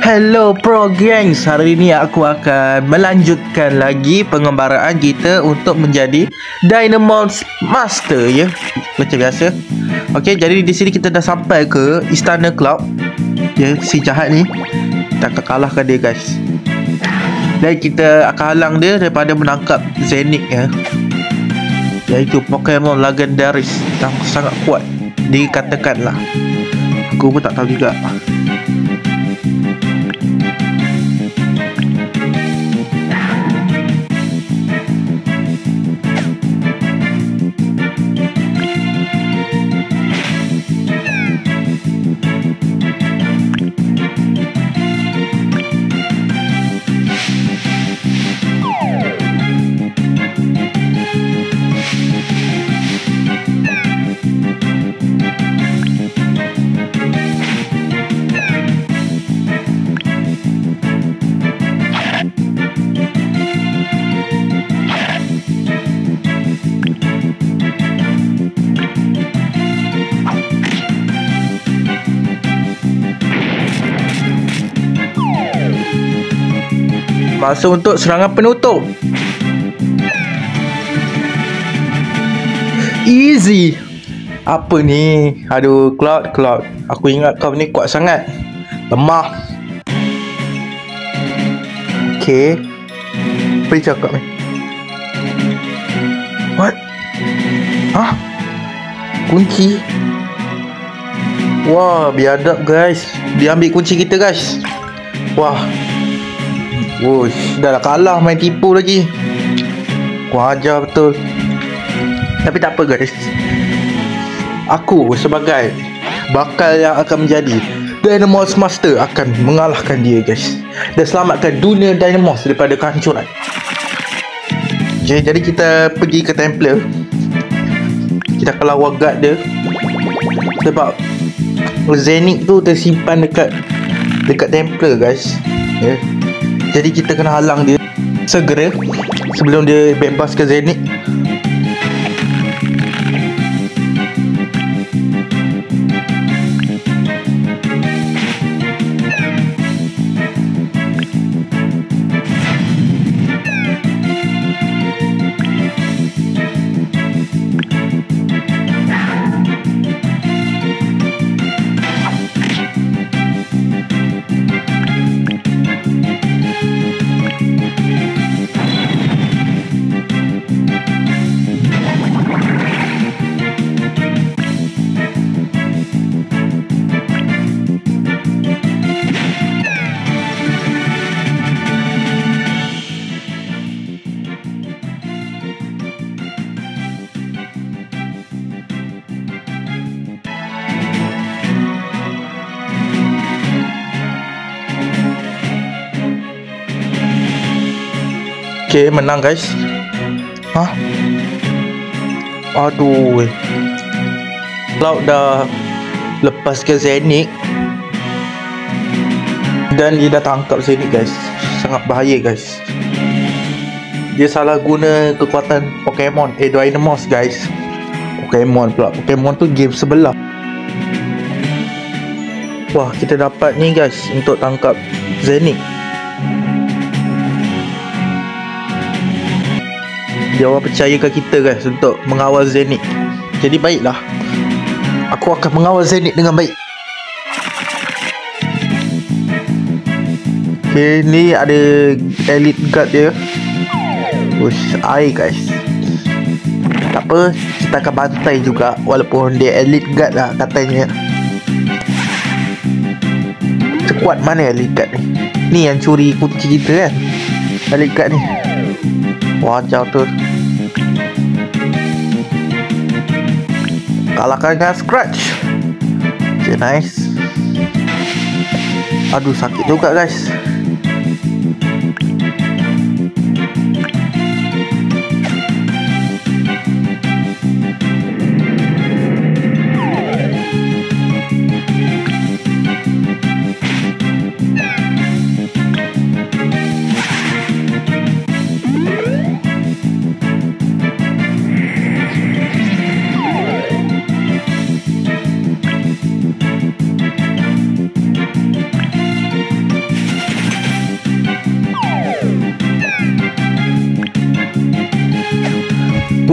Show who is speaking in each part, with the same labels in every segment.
Speaker 1: Hello Pro Gangs, hari ini aku akan melanjutkan lagi pengembaraan kita untuk menjadi Dynamos Master ya. Macam biasa. Okey, jadi di sini kita dah sampai ke Istana Cloud. Ya, si jahat ni kita akan kalahkan dia guys. Dan kita akan halang dia daripada menangkap Zenith ya. Iaitu Pokemon legendaris yang sangat kuat dikatakanlah. Aku pun tak tahu juga. Masa untuk serangan penutup. Easy. Apa ni? Aduh, Cloud. Aku ingat kau ni kuat sangat. Lemah. Okay. Apa dia cakap ni? What? Hah? Kunci? Wah, biadab guys. Dia ambil kunci kita guys. Wah. Wush, dah kalah main tipu lagi. Aku ajar betul. Tapi tak apa guys. Aku sebagai bakal yang akan menjadi Dynamos Master akan mengalahkan dia guys. Dan selamatkan dunia Dynamos daripada kehancuran. Okay, jadi kita pergi ke Templar. Kita akan lawan guard dia. Sebab Zenith tu tersimpan dekat Templar guys. Ya. Jadi kita kena halang dia segera sebelum dia bebas ke Zenith. Okay, menang guys. Hah? Aduh. Cloud dah lepas ke Zenith. Dan dia dah tangkap Zenith guys. Sangat bahaya guys. Dia salah guna kekuatan Pokemon Dynamos guys. Pokemon pula. Pokemon tu game sebelah. Wah, kita dapat ni guys untuk tangkap Zenith. Dia orang percayakan kita guys untuk mengawal Zenith. Jadi baiklah, aku akan mengawal Zenith dengan baik. Okay, ni ada elite guard dia. Ush, air guys. Tak apa, kita akan bantai juga. Walaupun dia elite guard lah katanya. Sekuat mana elite guard ni? Ni yang curi kunci kita kan, elite guard ni. Wajar tu. Kalahkan dengan Scratch. Okay, nice. Aduh, sakit juga guys.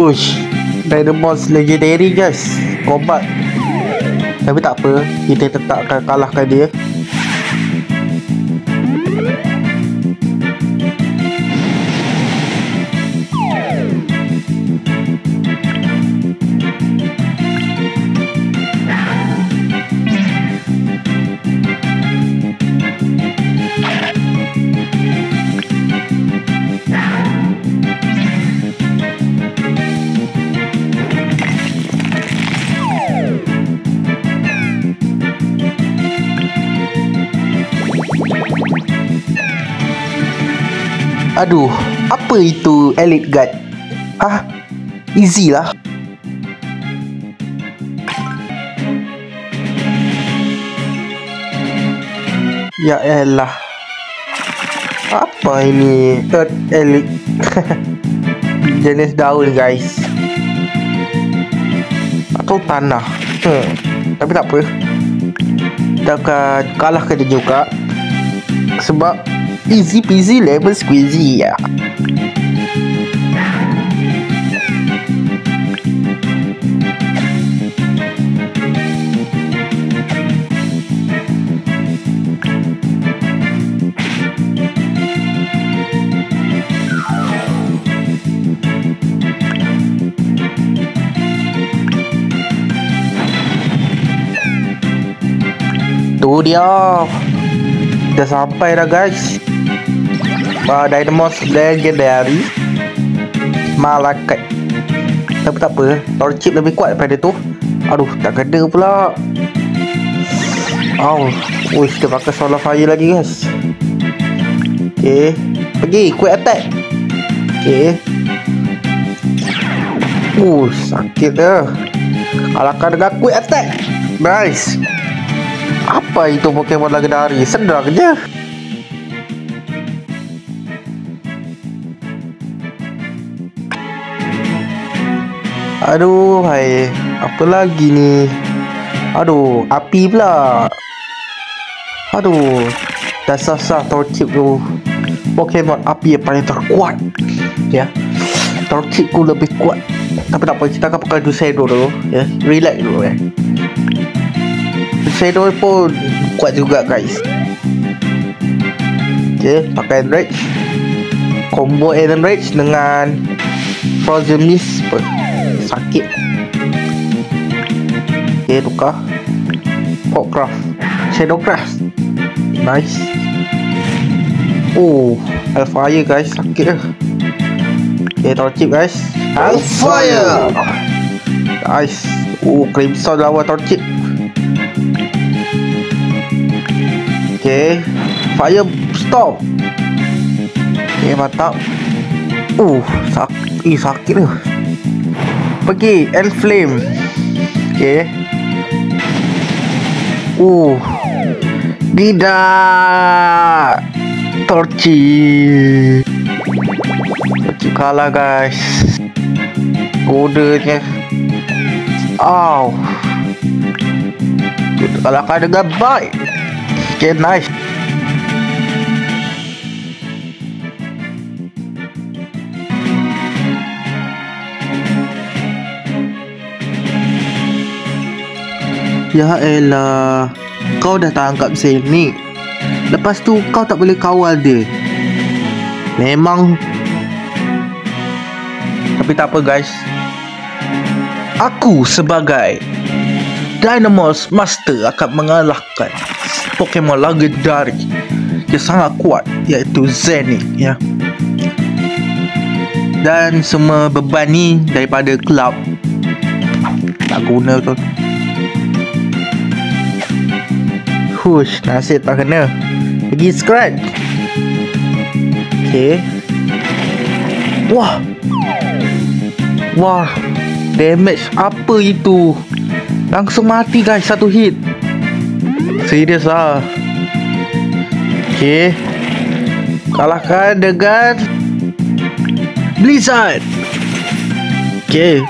Speaker 1: Wush, Dynamos legendary guys. Kombat. Tapi tak apa, kita tetap akan kalahkan dia. Aduh, apa itu Elite Guard? Ah, easy lah. Ya elah. Apa ini? Earth Elite. Jenis daun guys. Atau tanah. Tapi tak apa. Kita akan kalahkan dia juga. Sebab easy peasy lemon squeezy ya. Tu dia. Dah sampai dah guys. Dynamos legendary Malakai. Tapi tak apa, Torchip lebih kuat daripada tu. Aduh, tak kena pula. Uish, dia pakai Solar Fire lagi guys. Okay, pergi quick attack. Okay. Sakit dah. Kalahkan dengan quick attack. Nice. Apa itu Pokemon legendary? Sedar je. Aduh, hai. Apa lagi ni? Aduh, api pula. Aduh, dah sah-sah Torchip tu. Pokemon api yang paling terkuat. Ya. Torchip ku lebih kuat. Tapi tak apa, kita akan pakai Shadow dulu. Ya, relax dulu ya. Shadow pun kuat juga guys. Okay, pakai Enrage. Combo Enrage dengan Frozen Mist. Sakit. Okay, tukar Popcraft, Shadowcraft. Nice. Hellfire guys, sakit dah. Okay, Torchip guys. Hellfire. Nice. Crimson lawan Torchip. Okay, Fire Storm. Okay, mantap. Sakit dah. Pergi Enflame. Okay. Tidak. Torchip kalah guys. Kodenya. Kita kalahkan dengan baik. Okay, nice. Ya elah, kau dah tangkap Zenith. Lepas tu kau tak boleh kawal dia. Memang. Tapi tak apa guys. Aku sebagai Dynamos Master akan mengalahkan Pokemon legendary yang sangat kuat, iaitu Zenith ya. Dan semua beban ni daripada club. Tak guna tu. Nasib tak kena. Pergi scratch. Okay. Wah, damage apa itu? Langsung mati guys, satu hit. Serius lah. Okay, kalahkan dengan Blizzard. Okay.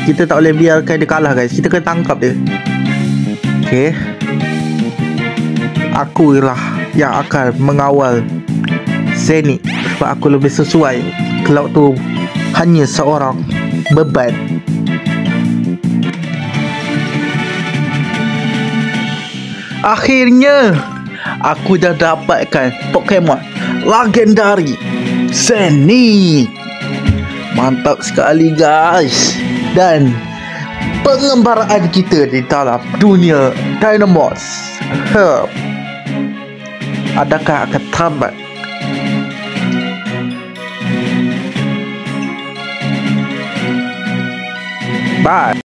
Speaker 1: Kita tak boleh biarkan dia kalah guys. Kita kena tangkap dia. Okay. Aku lah yang akan mengawal Zenith, sebab aku lebih sesuai. Cloud tu hanya seorang beban. Akhirnya aku dah dapatkan Pokemon legendari Zenith. Mantap sekali guys. Dan pengembaraan kita di dalam dunia Dynamax adakah akan tamat? Bye.